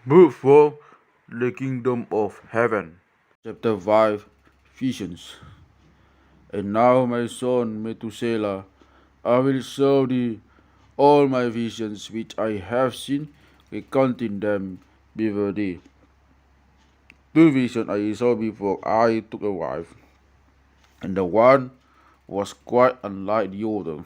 Book 4 The Kingdom of Heaven. Chapter 5 Visions. And now, my son Methuselah, I will show thee all my visions which I have seen, recounting them before thee. Two visions I saw before I took a wife, and the one was quite unlike the other.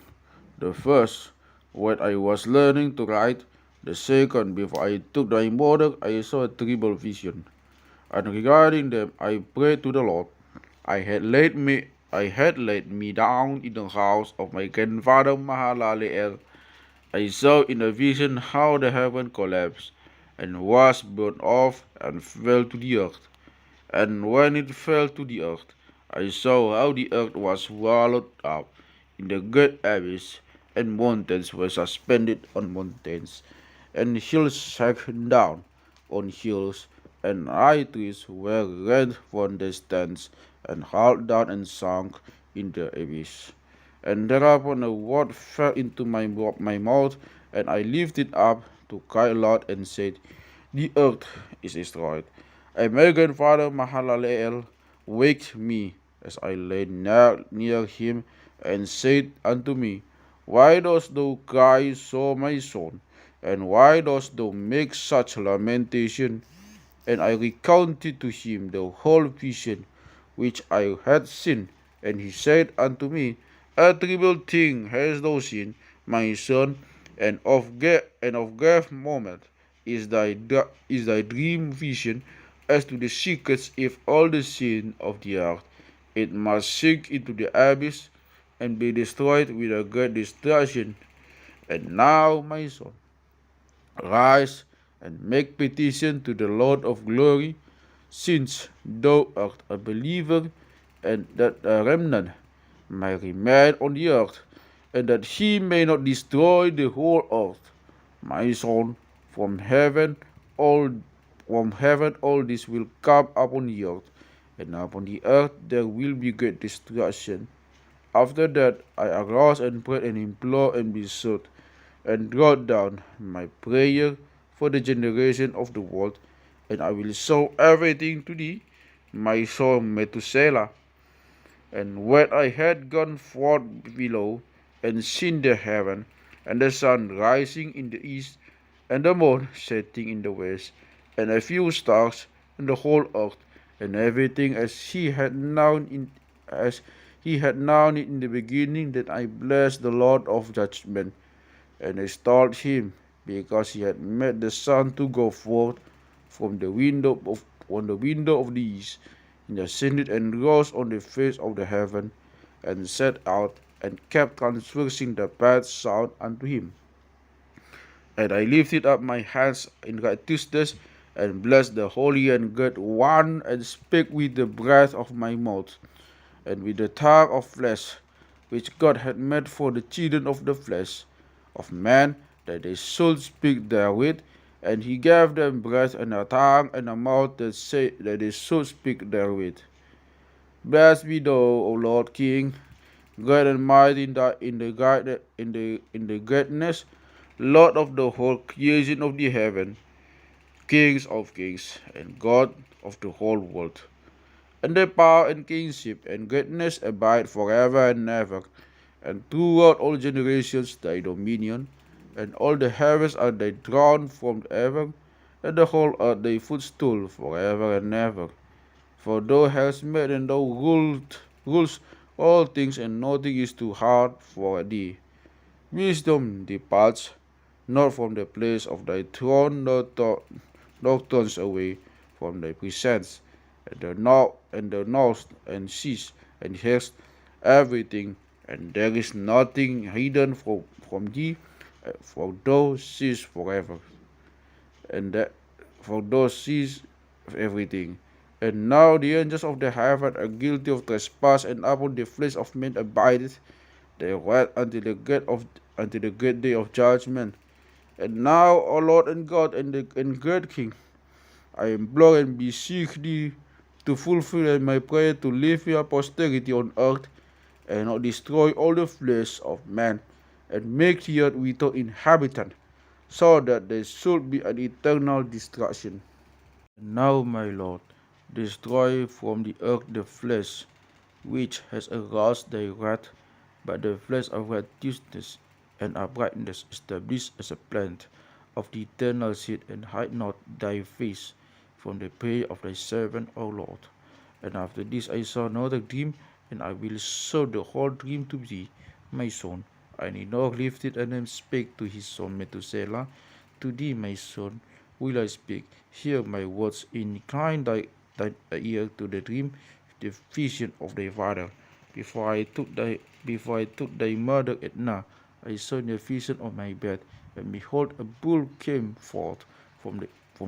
The first, when I was learning to write, the second, before I took thy mother, I saw a terrible vision. And regarding them I prayed to the Lord. I had laid me down in the house of my grandfather Mahalaleel. I saw in a vision how the heaven collapsed, and was burned off, and fell to the earth. And when it fell to the earth, I saw how the earth was swallowed up in the great abyss, and mountains were suspended on mountains, and hills sank down on hills, and high trees were rent from their stands, and hauled down and sunk in the abyss. And thereupon a word fell into my mouth, and I lifted up to cry aloud and said, The earth is destroyed. And my grandfather Mahalaleel waked me as I lay near him, and said unto me, Why dost thou cry so, my son? And why dost thou make such lamentation? And I recounted to him the whole vision which I had seen. And he said unto me, A terrible thing hast thou seen, my son, and of grave moment is thy dream vision. As to the secrets, if all the sin of the earth, it must sink into the abyss, and be destroyed with a great destruction. And now, my son, rise and make petition to the Lord of glory, since thou art a believer, and that a remnant may remain on the earth, and that he may not destroy the whole earth. My son, all this will come upon the earth, and upon the earth there will be great destruction. After that I arose and prayed and implored and besought, and wrote down my prayer for the generation of the world, and I will show everything to thee, my son Methuselah. And when I had gone forth below, and seen the heaven, and the sun rising in the east, and the moon setting in the west, and a few stars, and the whole earth, and everything as he had known it in the beginning, that I blessed the Lord of judgment, and extolled him, because he had made the sun to go forth from the window of the east, and ascended and rose on the face of the heaven, and set out, and kept transversing the path sound unto him. And I lifted up my hands in righteousness, and blessed the Holy and Great One, and spake with the breath of my mouth, and with the tongue of flesh, which God had made for the children of the flesh of man, that they should speak therewith. And he gave them breath, and a tongue, and a mouth, that they should speak therewith. Blessed be thou, O Lord King, great and mighty in the greatness, Lord of the whole creation of the heaven, Kings of kings, and God of the whole world. And thy power and kingship and greatness abide forever and ever, and throughout all generations thy dominion, and all the heavens are thy throne from ever, and the whole earth thy footstool forever and ever. For thou hast made, and thou rulest all things, and nothing is too hard for thee. Wisdom departs not from the place of thy throne, nor turns away from thy presence. And thou knowest and seest and hearest everything, and there is nothing hidden from thee, for thou seest forever, for thou seest everything. And now the angels of the heaven are guilty of trespass, and upon the flesh of men abideth their wrath until the great day of judgment. And now, O Lord and God and great King, I implore and beseech thee to fulfill my prayer, to leave your posterity on earth, and not destroy all the flesh of man, and make the earth without inhabitant, so that there should be an eternal destruction. And now, my Lord, destroy from the earth the flesh which has aroused thy wrath, but the flesh of righteousness and uprightness establish as a plant of the eternal seed, and hide not thy face from the prayer of thy servant, O Lord. And after this I saw another dream, and I will show the whole dream to thee, my son. And Enoch lifted and spake to his son Methuselah, to thee, my son, will I speak. Hear my words, incline thy ear to the dream, the vision of thy father. Before I took thy mother Edna, I saw in the vision of my bed, and behold, a bull came forth from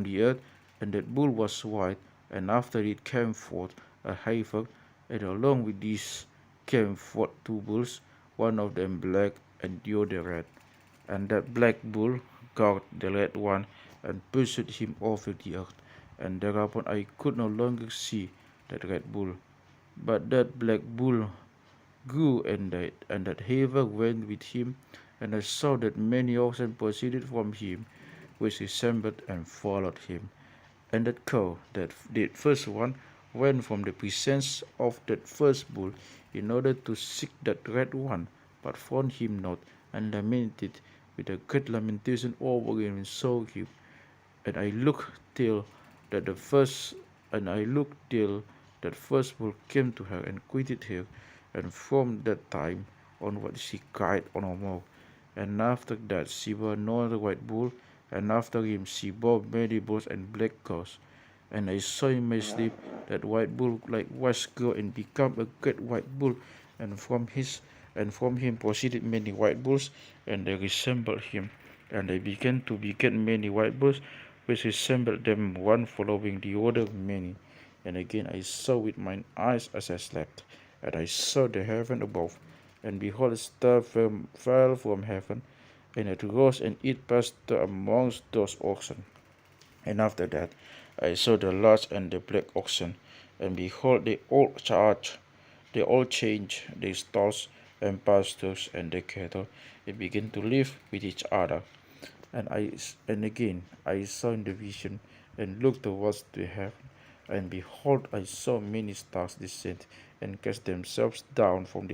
the earth, and that bull was white, and after it came forth a heifer, and along with this came forth two bulls, one of them black and the other red. And that black bull caught the red one, and pushed him over the earth, and thereupon I could no longer see that red bull. But that black bull grew and died, and that heifer went with him, and I saw that many oxen proceeded from him, which resembled and followed him. And that cow, that the first one, went from the presence of that first bull, in order to seek that red one, but found him not, and lamented with a great lamentation over him, and saw him. And I looked till that the first and I looked till that first bull came to her and quitted her, and from that time onward she cried on no more. And after that she bore another white bull, and after him she bore many bulls and black cows. And I saw in my sleep that white bull likewise grew and became a great white bull, and from him proceeded many white bulls, and they resembled him. And they began to beget many white bulls, which resembled them, one following the other many. And again I saw with mine eyes as I slept, and I saw the heaven above, and behold, a star fell from heaven, and it rose, and it passed amongst those oxen. And after that I saw the large and the black oxen, and behold, they all changed their stalls and pastures, and the cattle, and began to live with each other. And again I saw in the vision, and looked towards the heaven, and behold, I saw many stars descend and cast themselves down from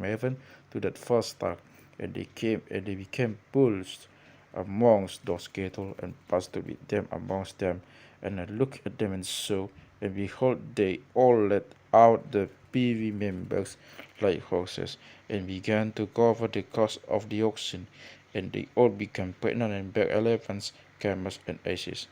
heaven to that first star, and they became bulls amongst those cattle, and pastured with them amongst them. And I looked at them and saw, and behold, they all let out the privy members like horses, and began to cover the cost of the oxen, and they all became pregnant and bare elephants, camels, and asses.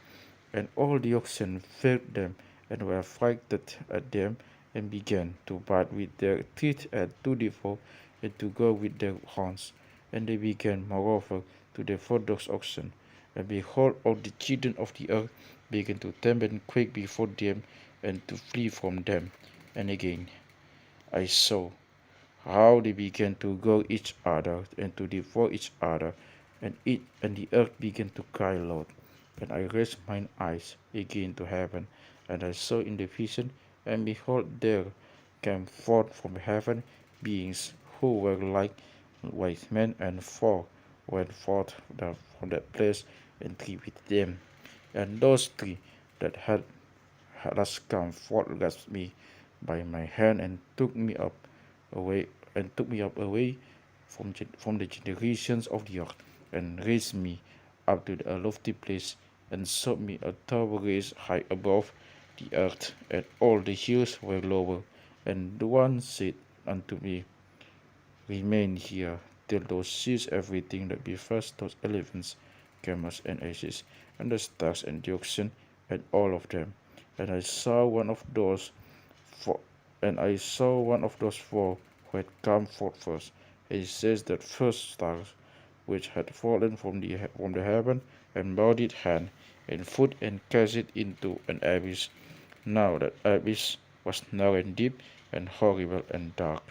And all the oxen feared them, and were frightened at them, and began to bite with their teeth, and to devour, and to go with their horns. And they began moreover to devour those oxen. And behold, all the children of the earth began to tremble and quake before them, and to flee from them. And again I saw how they began to go each other, and to devour each other, and the earth began to cry aloud. And I raised mine eyes again to heaven, and I saw in the vision, and behold, there came forth from heaven beings who were like white men, and four went forth from that place, and three with them. And those three that had us come forth grasped me by my hand, and away took me up away from the generations of the earth, and raised me up to a lofty place, and set me a tower raised high above the earth, and all the hills were lower. And the one said unto me, Remain here till thou seest everything that befalls those elephants, camels, and asses, and the stars, and the oxen, and all of them. And I saw one of those four, who had come forth first. He says that first star, which had fallen from the heaven, and bowed its hand and foot, and cast it into an abyss. Now that abyss was narrow and deep, and horrible and dark.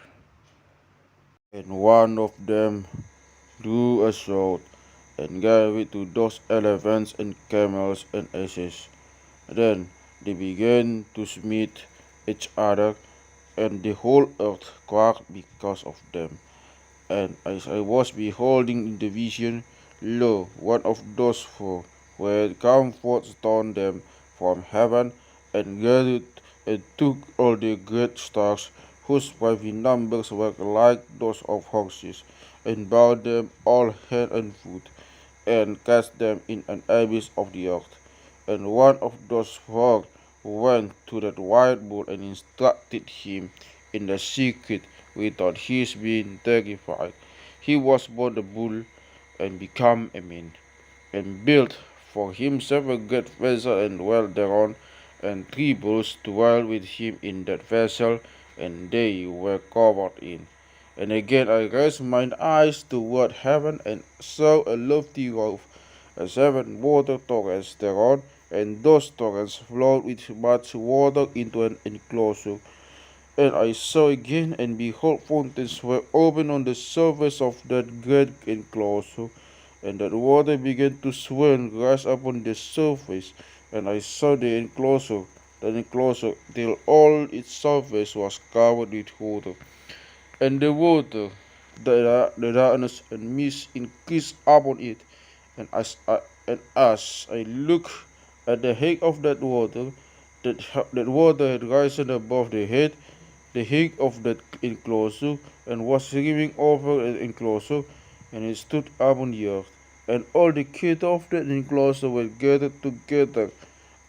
And one of them drew a sword, and gave it to those elephants and camels and asses. Then they began to smite each other, and the whole earth quaked because of them. And as I was beholding in the vision, Lo, one of those four who had come forth down them from heaven, and gathered and took all the great stars, whose mighty numbers were like those of horses, and bound them all hand and foot, and cast them in an abyss of the earth. And one of those four went to that wild bull and instructed him in the secret without his being terrified. He was born a bull and became a man, and built for himself a great vessel and dwelt thereon, and three bulls dwelt with him in that vessel, and they were covered in. And again I raised mine eyes toward heaven, and saw a lofty roof, and 7 water torrents thereon, and those torrents flowed with much water into an enclosure. And I saw again, and behold, fountains were opened on the surface of that great enclosure, and that water began to swell and rise upon the surface. And I saw the enclosure, till all its surface was covered with water. And the water, the darkness and mist increased upon it. And as I looked at the height of that water, that water had risen above the height of that enclosure, and was swimming over the enclosure, and it stood upon the earth. And all the kids of that enclosure were gathered together,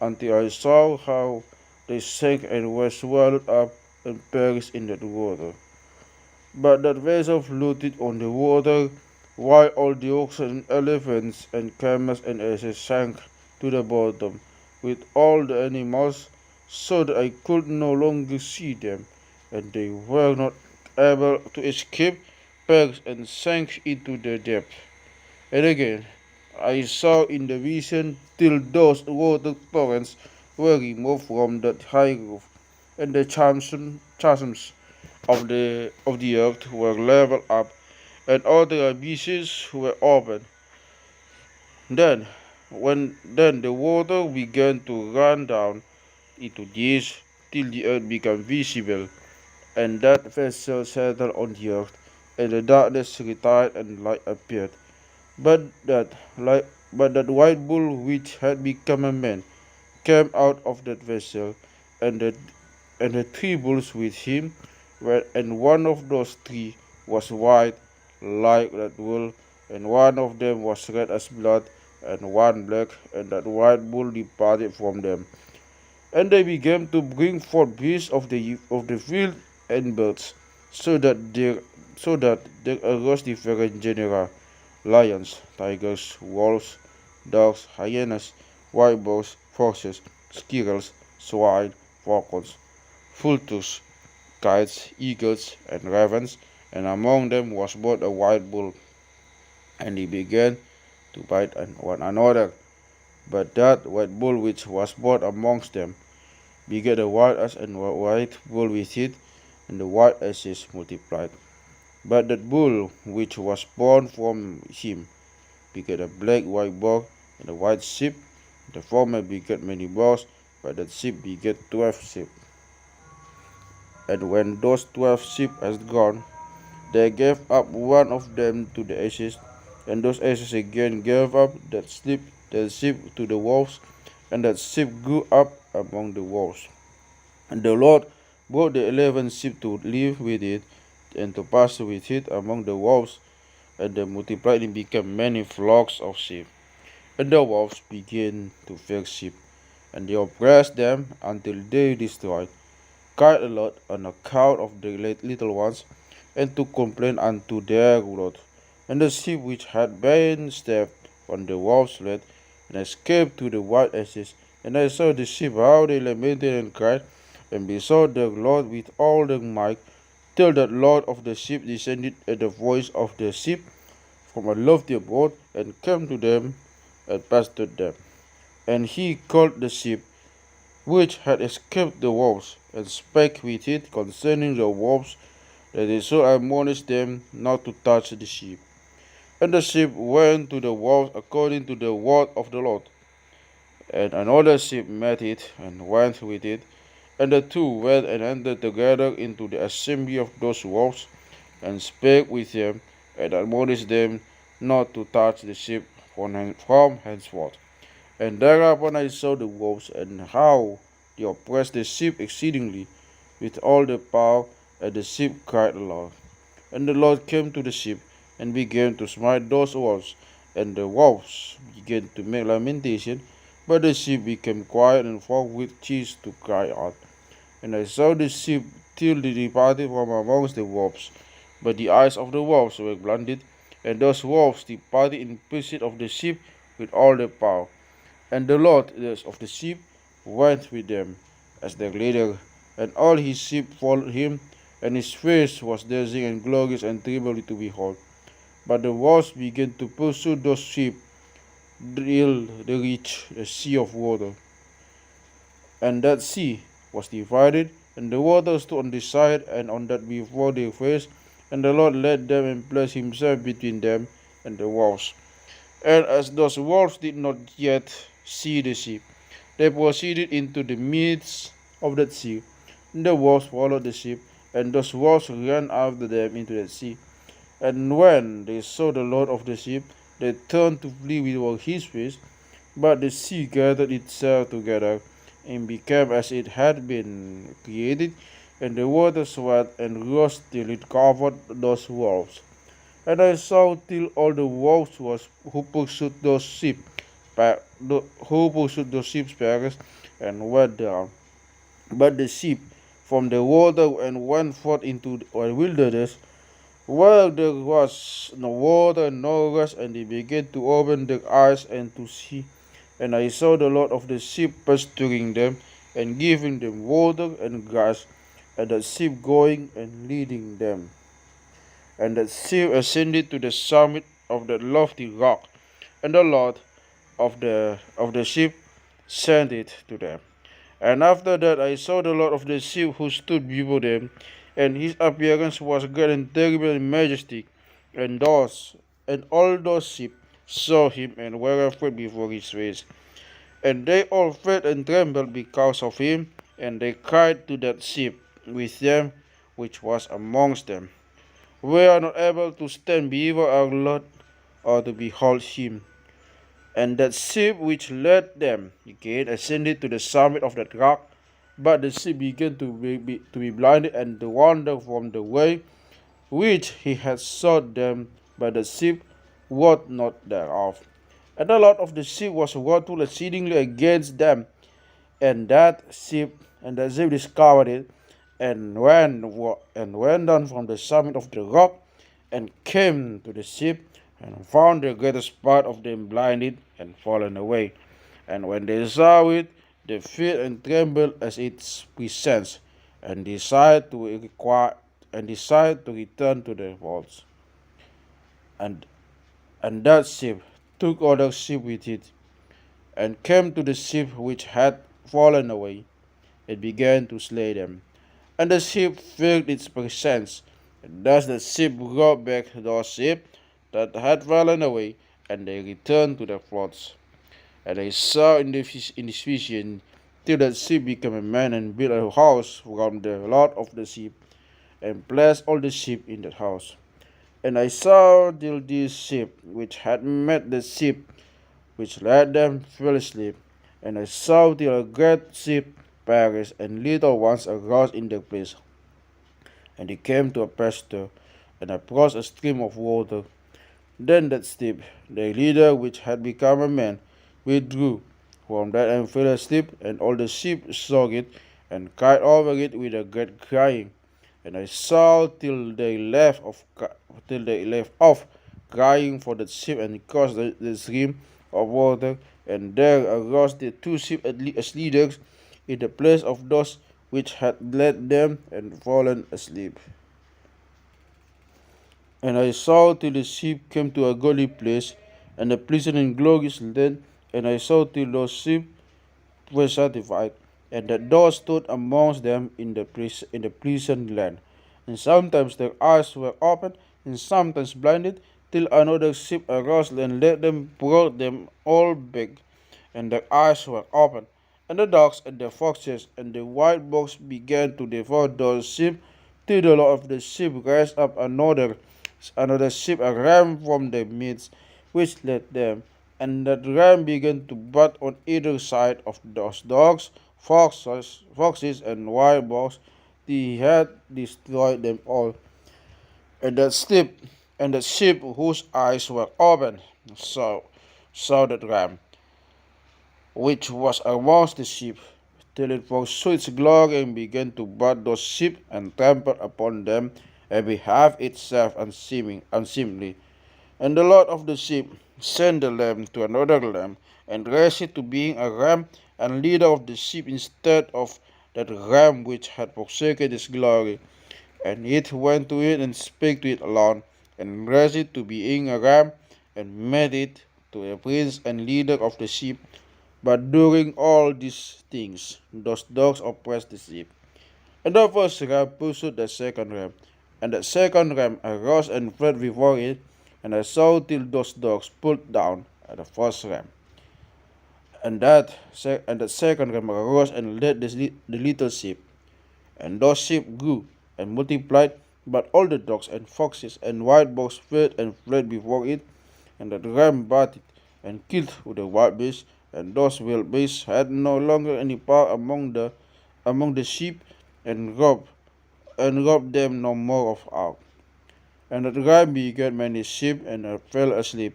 until I saw how they sank and were swallowed up and perished in that water. But that vessel floated on the water, while all the oxen and elephants and camels and asses sank to the bottom, with all the animals, so that I could no longer see them, and they were not able to escape, perished, and sank into the depth. And again I saw in the vision till those water torrents were removed from that high roof, and the chasms of the earth were leveled up, and all the abysses were opened. Then the water began to run down into this till the earth became visible, and that vessel settled on the earth, and the darkness retired, and light appeared. But that light, but that white bull which had become a man came out of that vessel, and the 3 bulls with him were, and one of those 3 was white like that wool, and one of them was red as blood, and one black, and that white bull departed from them. And they began to bring forth beasts of the field and birds, so that there arose different genera: lions, tigers, wolves, dogs, hyenas, wild boars, foxes, squirrels, swine, falcons, vultures, kites, eagles, and ravens, and among them was both a wild bull. And they began to bite one another. But that white bull which was born amongst them begat a wild ass, and a white bull with it, and the wild asses multiplied. But that bull which was born from him begat a black white boar, and a white sheep. The former begat many boars, but that sheep begat 12 sheep. And when those 12 sheep had gone, they gave up one of them to the asses, and those asses again gave up that sheep to the wolves, and that sheep grew up among the wolves. And the Lord brought the 11 sheep to live with it, and to pasture with it among the wolves, and they multiplied and became many flocks of sheep. And the wolves began to fear sheep, and they oppressed them until they destroyed, cried aloud on account of the little ones, and to complain unto their Lord. And the sheep which had been stabbed on the wolves fled, and escaped to the wild asses. And I saw the sheep how they lamented and cried, and besought their Lord with all their might, till the Lord of the sheep descended at the voice of the sheep from a lofty abode, and came to them, and pastured them. And he called the sheep which had escaped the wolves, and spake with it concerning the wolves, that they so admonished them not to touch the sheep. And the sheep went to the wolves according to the word of the Lord. And another sheep met it, and went with it, and the two went and entered together into the assembly of those wolves, and spake with them, and admonished them not to touch the ship from henceforth. And thereupon I saw the wolves, and how they oppressed the ship exceedingly with all the power, and the ship cried aloud. And the Lord came to the ship, and began to smite those wolves, and the wolves began to make lamentation, but the ship became quiet, and forthwith ceased to cry out. And I saw the ship till they departed from amongst the wolves. But the eyes of the wolves were blinded, and those wolves departed in pursuit of the ship with all their power. And the Lord of the ship went with them as their leader, and all his ship followed him, and his face was dazzling and glorious and terrible to behold. But the wolves began to pursue those sheep till they reached a sea of water. And that sea was divided, and the water stood on this side and on that before their face, and the Lord led them and placed himself between them and the wolves. And as those wolves did not yet see the ship, they proceeded into the midst of that sea. And the wolves followed the ship, and those wolves ran after them into the sea. And when they saw the Lord of the ship, they turned to flee before his face. But the sea gathered itself together and became as it had been created, and the water swelled and rose till it covered those wolves. And I saw till all the wolves who pursued those sheep, perished and went down. But the sheep from the water and went forth into the wilderness, where there was no water, no rest, and they began to open their eyes and to see. And I saw the Lord of the sheep pasturing them, and giving them water and grass, and the sheep going and leading them. And the sheep ascended to the summit of the lofty rock, and the Lord of the sheep sent it to them. And after that I saw the Lord of the sheep who stood before them, and his appearance was great and terrible and majestic, and all those sheep saw him and were afraid before his face. And they all fled and trembled because of him, and they cried to that sheep with them which was amongst them, we are not able to stand before our Lord or to behold him. And that sheep which led them again ascended to the summit of that rock, but the sheep began to be blinded and to wander from the way which he had showed them, but the sheep wot not thereof. And the Lord of the sheep was wrathful exceedingly against them, and that sheep discovered it, and went down from the summit of the rock, and came to the sheep, and found the greatest part of them blinded and fallen away. And when they saw it, they feared and trembled at its presence, and decided to return to their folds. And and that sheep took other sheep with it, and came to the sheep which had fallen away, and began to slay them. And the sheep filled its presence, and thus the sheep brought back those sheep that had fallen away, and they returned to their flocks. And I saw in this vision till that sheep became a man, and built a house from the Lord of the sheep, and placed all the sheep in that house. And I saw till these sheep which had met the sheep which led them fell asleep. And I saw till a great sheep perished, and little ones arose in their place. And they came to a pasture, and approached a stream of water. Then that sheep, their leader which had become a man, withdrew from that and fell asleep, and all the sheep saw it, and cried over it with a great crying. And I saw till they left off crying for the sheep, and crossed the stream of water, and there arose the two sheep as leaders in the place of those which had led them and fallen asleep. And I saw till the sheep came to a goodly place, and a pleasant and glorious land, and I saw till those sheep were satisfied, and that those stood amongst them in the pleasant land. And sometimes their eyes were opened, and sometimes blinded, till another sheep arose and led them, brought them all back, and their eyes were opened. And the dogs and the foxes and the wild boars began to devour those sheep, till the Lord of the sheep raised up another, another sheep, a ram from the midst, which led them. And that ram began to butt on either side of those dogs, foxes, and wild boars. He had destroyed them all. And the sheep whose eyes were open saw that ram, which was amongst the sheep, till it forsook its glory and began to butt those sheep and trample upon them and behave itself unseemly. And the Lord of the sheep sent the lamb to another lamb, and raised it to being a ram and leader of the sheep instead of that ram which had forsaken his glory. And it went to it and spake to it alone, and raised it to being a ram, and made it to a prince and leader of the sheep. But during all these things, those dogs oppressed the sheep. And the first ram pursued the second ram, and the second ram arose and fled before it, and I saw till those dogs pulled down at the first ram. And the second ram arose and led the little sheep, and those sheep grew and multiplied, but all the dogs and foxes and wild boars fled and fled before it, and the ram brought it and killed with the wild beasts, and those wild beasts had no longer any power among the sheep, and robbed them no more of out. And the ram begat many sheep, and fell asleep,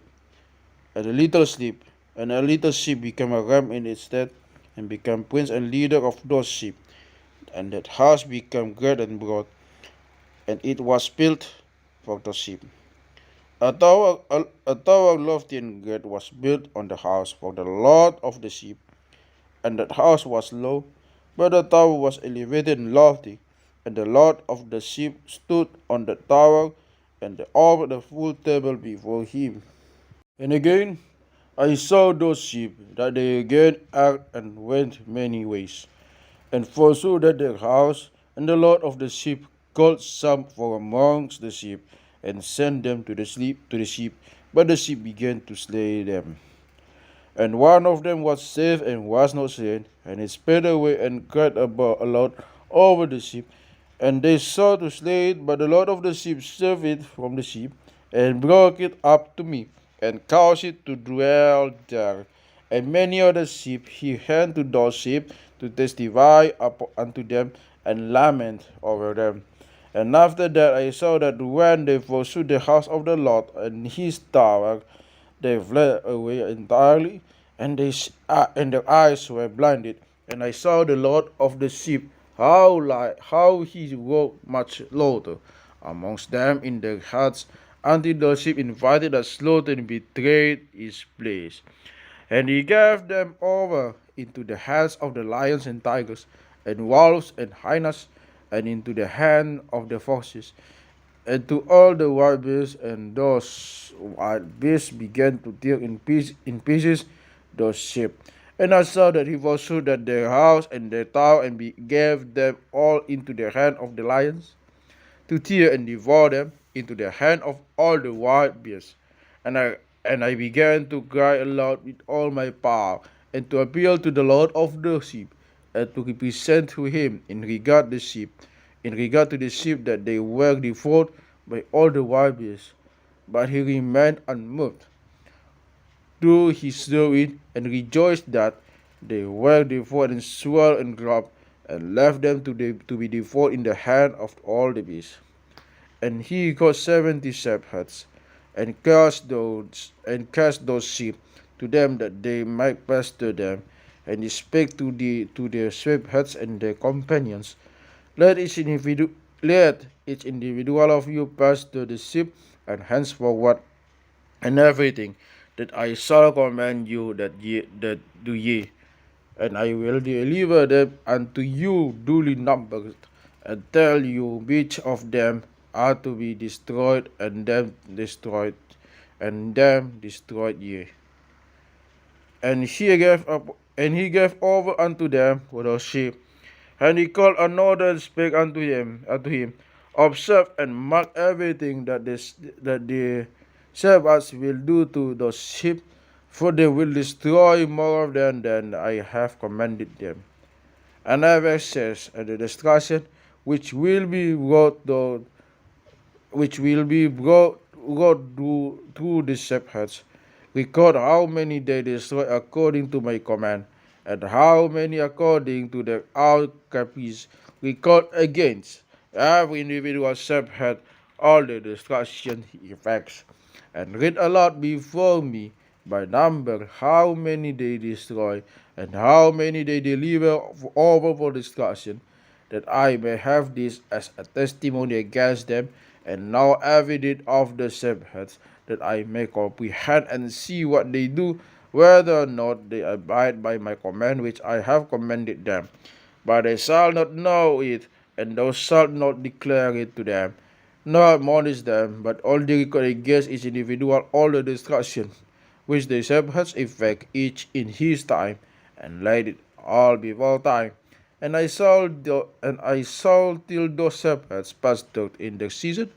and a little sheep became a ram in its stead, and became prince and leader of those sheep. And that house became great and broad, and it was built for the sheep. A tower lofty and great was built on the house for the Lord of the sheep, and that house was low, but the tower was elevated and lofty, and the Lord of the sheep stood on the tower, and offered a full table before him. And again I saw those sheep, that they again acted and went many ways, and forsook their house. And the Lord of the sheep called some from amongst the sheep, and sent them to the sheep, but the sheep began to slay them. And one of them was saved and was not slain, and he sped away and cried aloud over the sheep. And they sought to slay it, but the Lord of the sheep saved it from the sheep, and brought it up to me, and caused it to dwell there. And many other sheep he handed to those sheep to testify unto them and lament over them. And after that I saw that when they forsook the house of the Lord and his tower, they fled away entirely, and their eyes were blinded. And I saw the Lord of the sheep, how he walked much louder amongst them in their hearts, until the sheep invited a slaughter and betrayed his place. And he gave them over into the hands of the lions and tigers, and wolves and hyenas, and into the hand of the foxes, and to all the wild beasts. And those wild beasts began to tear in pieces those sheep. And I saw that he forsook their house and their tower, and gave them all into the hand of the lions, to tear and devour them into the hand of all the wild beasts. And I began to cry aloud with all my power, and to appeal to the Lord of the sheep, and to represent to him in regard to the sheep that they were devoured by all the wild beasts. But he remained unmoved, though he saw it, and rejoiced that they were devoured, and swore and groaned, and left them to be devoured in the hand of all the beasts. And he got 70 shepherds, and cast those sheep to them, that they might pasture them. And he spake to their shepherds and their companions, let each individual of you pasture the sheep, and henceforward, and everything that I shall command you, that do ye, and I will deliver them unto you duly numbered, and tell you which of them are to be destroyed, and them destroyed ye. And he gave over unto them the sheep. And he called another and spake unto him, Observe and mark everything that the shepherds will do to those sheep, for they will destroy more of them than I have commanded them. And I have access and the destruction which will be wrought which will be brought through the shepherds. Record how many they destroy according to my command, and how many according to their own caprice. Record against every individual shepherd all the destruction he effects, and read aloud before me by number how many they destroy, and how many they deliver over for destruction, that I may have this as a testimony against them, and now every deed of the shepherds, that I may comprehend and see what they do, whether or not they abide by my command which I have commanded them. But they shall not know it, and thou shalt not declare it to them, nor admonish them, but only record against each individual all the destruction which the shepherds effect each in his time, and laid it all before time. And I saw till those shepherds passed out in the season,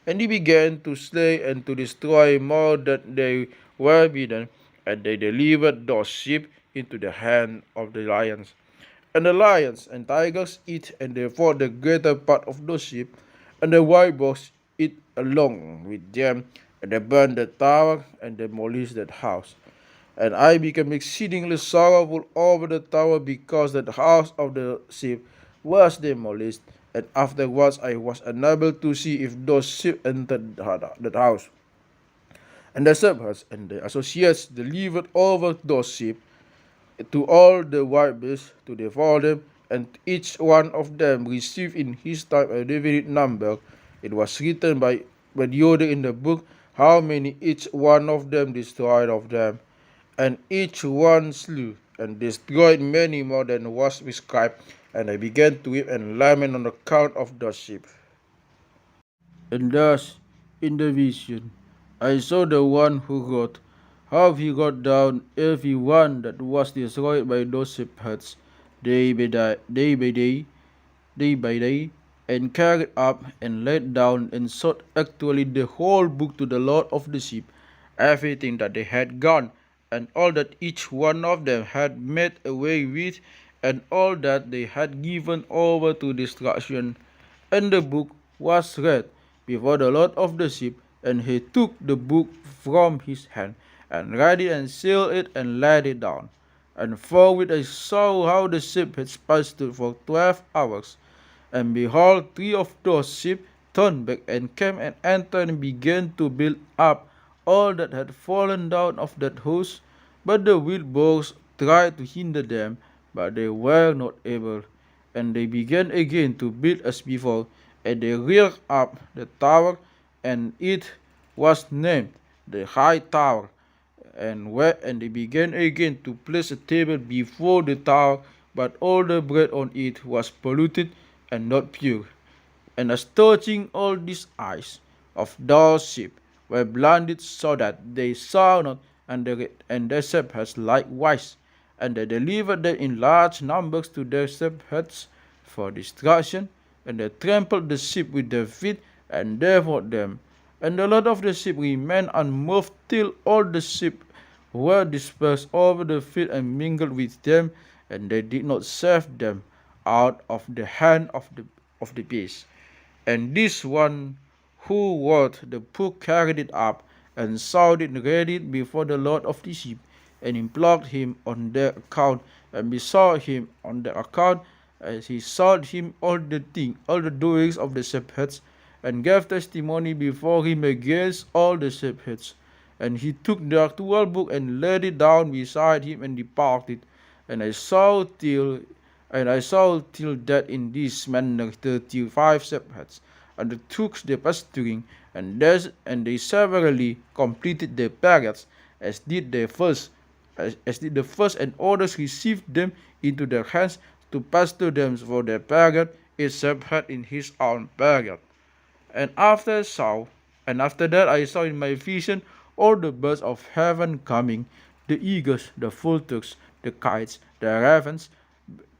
and they began to slay and to destroy more than they were bidden, and they delivered those sheep into the hand of the lions. And the lions and tigers eat and devoured the greater part of those sheep, and the wild boars eat along with them, and they burned the tower and demolished that house. And I became exceedingly sorrowful over the tower, because that house of the sheep was demolished, and afterwards I was unable to see if those sheep entered that house. And the shepherds and the associates delivered over those sheep to all the wild beasts to devour them, and each one of them received in his time a definite number. It was written by the order in the book how many each one of them destroyed of them. And each one slew and destroyed many more than was prescribed, and I began to weep and lament on account of the sheep. And thus, in the vision, I saw the one who wrote, how he wrote down every one that was destroyed by those shepherds, day by day, and carried up and laid down and showed actually the whole book to the Lord of the sheep, everything that they had gone, and all that each one of them had made away with, and all that they had given over to destruction. And the book was read before the Lord of the sheep, and he took the book from his hand, and read it, and sealed it, and laid it down. And forthwith I saw how the ship had passed for 12 hours. And behold, 3 of those ships turned back, and came and entered, and began to build up all that had fallen down of that host. But the wild boars tried to hinder them, but they were not able. And they began again to build as before, and they reared up the tower, and it was named the High Tower. And they began again to place a table before the tower, but all the bread on it was polluted and not pure. And as touching all these eyes of those sheep were blinded, so that they saw not, and their shepherds likewise, and they delivered them in large numbers to their shepherds for destruction, and they trampled the sheep with their feet, and devoured them. And the lot of the sheep remained unmoved till all the sheep were dispersed over the field and mingled with them, and they did not save them out of the hand of the beast. And this one who wrote the book carried it up, and showed it, read it before the Lord of the sheep, and implored him on their account, and besought him on their account, as he showed him all the doings of the shepherds, and gave testimony before him against all the shepherds. And he took the actual book, and laid it down beside him, and departed. And I saw till that in this manner 35 shepherds undertook the pasturing, and they severally completed their periods, as did the first, and others received them into their hands to pasture them for their period, each shepherd in his own period. And after that I saw in my vision all the birds of heaven coming, the eagles, the vultures, the kites, the ravens.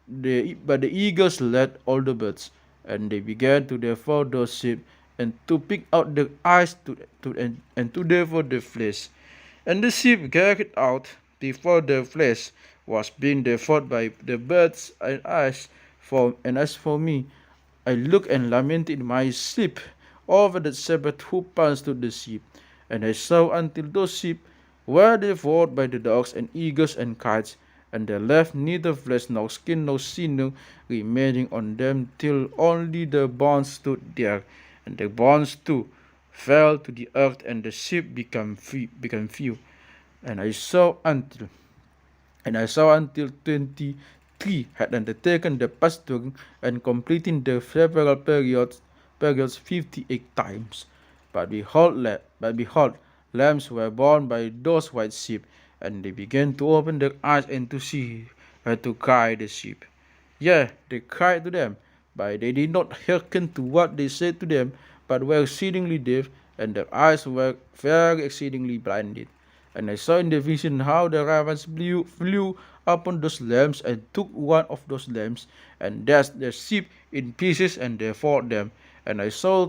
But the eagles led all the birds, and they began to devour those sheep, and to pick out the eyes and to devour the flesh. And the sheep carried out before the flesh was being devoured by the birds, and as for me, I looked and lamented in my sleep over the shepherd who pastured the sheep. And I saw until those sheep were devoured by the dogs and eagles and kites, and there left neither flesh nor skin nor sinew remaining on them, till only the bones stood there. And the bones too fell to the earth, and the sheep became few. And I saw until and I saw until 23 had undertaken the pasturing and completing the several periods 58 times. But behold, lambs were born by those white sheep, and they began to open their eyes and to see and to guide the sheep. Yea, they cried to them, but they did not hearken to what they said to them, but were exceedingly deaf, and their eyes were very exceedingly blinded. And I saw in the vision how the ravens flew upon those lambs, and took one of those lambs, and dashed the sheep in pieces, and devoured them. And I saw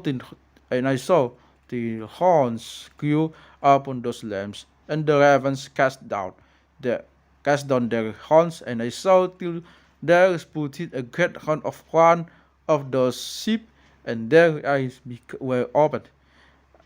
the horns grew upon those lambs, and the ravens cast down their horns, and I saw till there put it a great horn of one of those sheep, and their eyes were opened,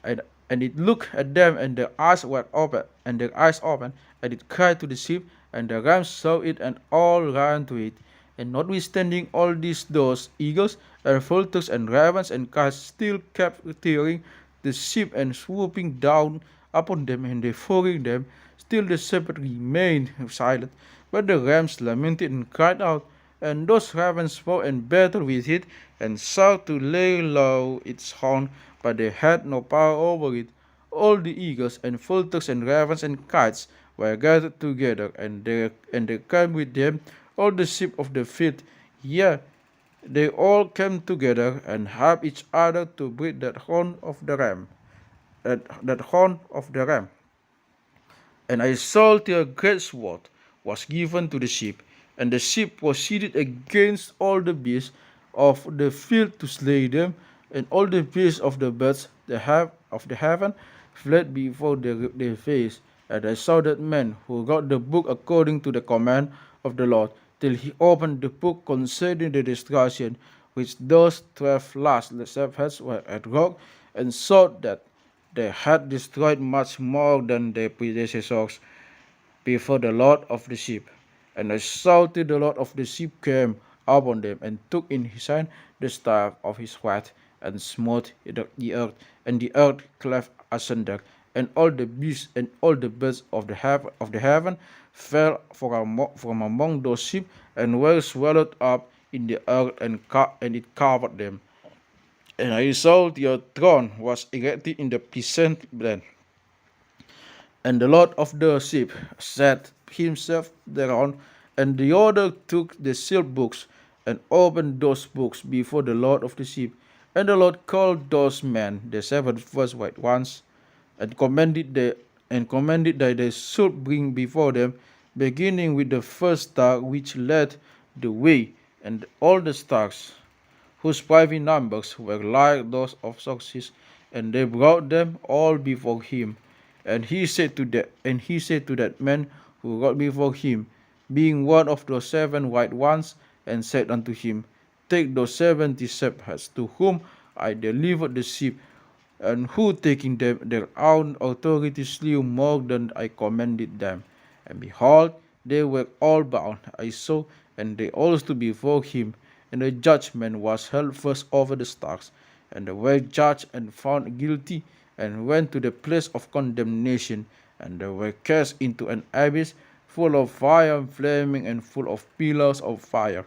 and and it looked at them, and their eyes opened, and it cried to the sheep, and the rams saw it, and all ran to it. And notwithstanding all these, those eagles and vultures and ravens and kites still kept tearing the sheep and swooping down upon them and devouring them. Still the shepherd remained silent, but the rams lamented and cried out, and those ravens fought and battled with it, and sought to lay low its horn, but they had no power over it. All the eagles and vultures and ravens and kites were gathered together, and there came with them all the sheep of the field. Yea, they all came together and helped each other to break that horn of the ram. That horn of the ram. And I saw till a great sword was given to the sheep, and the sheep proceeded against all the beasts of the field to slay them, and all the beasts of the birds of the heaven fled before their face. And I saw that man who wrote the book according to the command of the Lord, till he opened the book concerning the destruction which those 12 last shepherds were at work, and saw that they had destroyed much more than their predecessors before the Lord of the sheep. And I saw till the Lord of the sheep came upon them, and took in his hand the staff of his wrath, and smote the earth, and the earth cleft asunder, and all the beasts and all the birds of the heaven fell from among those sheep, and were swallowed up in the earth, and it covered them. And I saw your throne was erected in the pleasant land, and the Lord of the sheep sat himself thereon, and the other took the sealed books, and opened those books before the Lord of the sheep. And the Lord called those men, the 7 first white ones, and commanded that they should bring before them, beginning with the first star which led the way, and all the stars whose private numbers were like those of Success, and they brought them all before him. And he said to that man who wrote before him, being one of those 7 white ones, and said unto him, Take those 70 shepherds to whom I delivered the sheep, and who taking them their own authority slew more than I commanded them. And behold, they were all bound, I saw, and they all stood before him. And the judgment was held first over the stars, and they were judged and found guilty, and went to the place of condemnation, and they were cast into an abyss full of fire and flaming, and full of pillars of fire.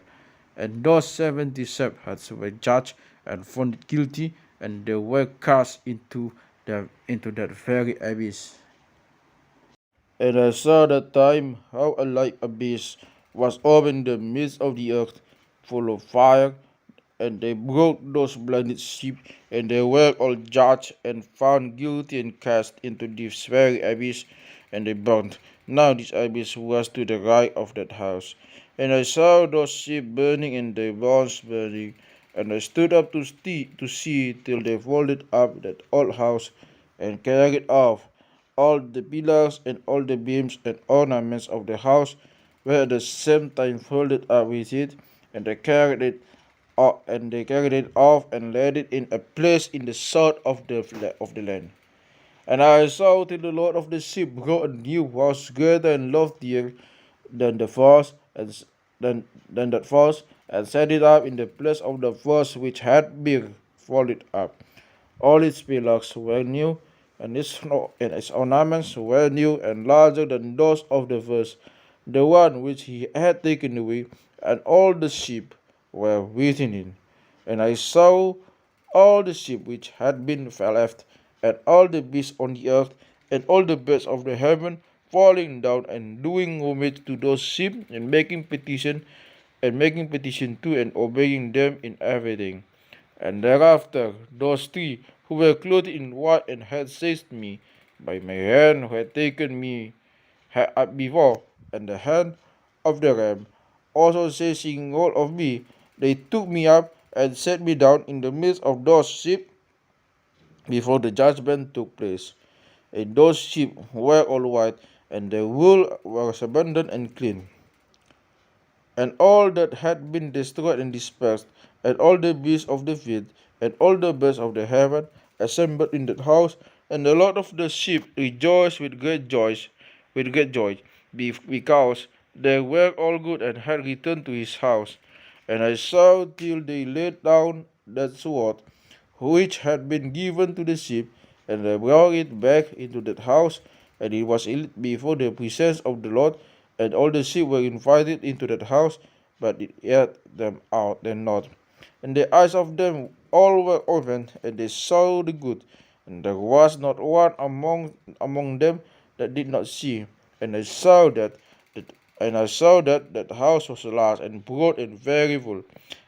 And those 70 shepherds were judged and found guilty, and they were cast into that very abyss. And I saw that time how a like abyss was opened in the midst of the earth, full of fire, and they broke those blinded sheep, and they were all judged and found guilty, and cast into this very abyss, and they burned. Now this abyss was to the right of that house. And I saw those sheep burning, and their bones burning, and I stood up to see till they folded up that old house, and carried off all the pillars and all the beams and ornaments of the house were at the same time folded up with it, and they carried it and they carried it off and laid it in a place in the south of the land. And I saw till the Lord of the ship brought a new house greater and loftier than the first, than that first, and set it up in the place of the first which had been folded up. All its pillars were new, and its ornaments were new and larger than those of the first, the one which he had taken away, and all the sheep were within it. And I saw all the sheep which had been left, and all the beasts on the earth, and all the birds of the heaven, falling down and doing homage to those sheep, and making petition to and obeying them in everything. And thereafter those three who were clothed in white and had seized me by my hand, who had taken me up before, and the hand of the ram, also seizing hold of me, they took me up and set me down in the midst of those sheep before the judgment took place. And those sheep were all white, and their wool was abundant and clean. And all that had been destroyed and dispersed, and all the beasts of the field, and all the birds of the heaven, assembled in that house, and the Lord of the sheep rejoiced with great joy, because they were all good and had returned to his house. And I saw till they laid down that sword which had been given to the sheep, and they brought it back into that house, and it was before the presence of the Lord, and all the sheep were invited into that house, but it ate them out and not. And the eyes of them all were opened, and they saw the good, and there was not one among them that did not see. And I saw that house was large and broad and very full.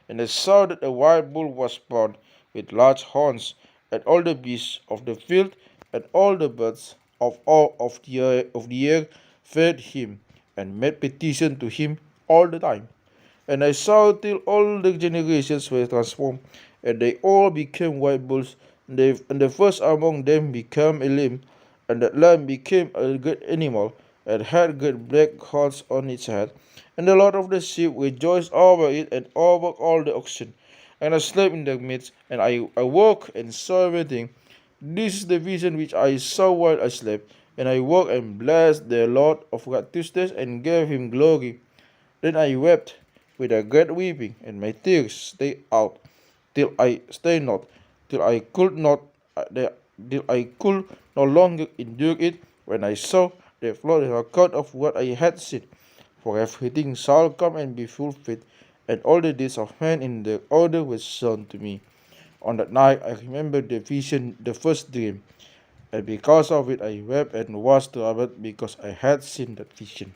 And I saw that a white bull was spawned with large horns, and all the beasts of the field and all the birds of the air fed him, and made petition to him all the time. And I saw till all the generations were transformed, and they all became white bulls. And the first among them became a lamb, and that lamb became a great animal, and had great black horns on its head. And the Lord of the sheep rejoiced over it, and over all the oxen. And I slept in the midst, and I awoke and saw everything. This is the vision which I saw while I slept. And I woke and blessed the Lord of righteousness, and gave him glory. Then I wept with a great weeping, and my tears stayed out, till I stayed not, till I could not, till I could no longer endure it, when I saw the flood an account of what I had seen. For everything shall come and be fulfilled, and all the days of man in their order was shown to me. On that night I remembered the vision, the first dream, and because of it I wept and was troubled, because I had seen that vision.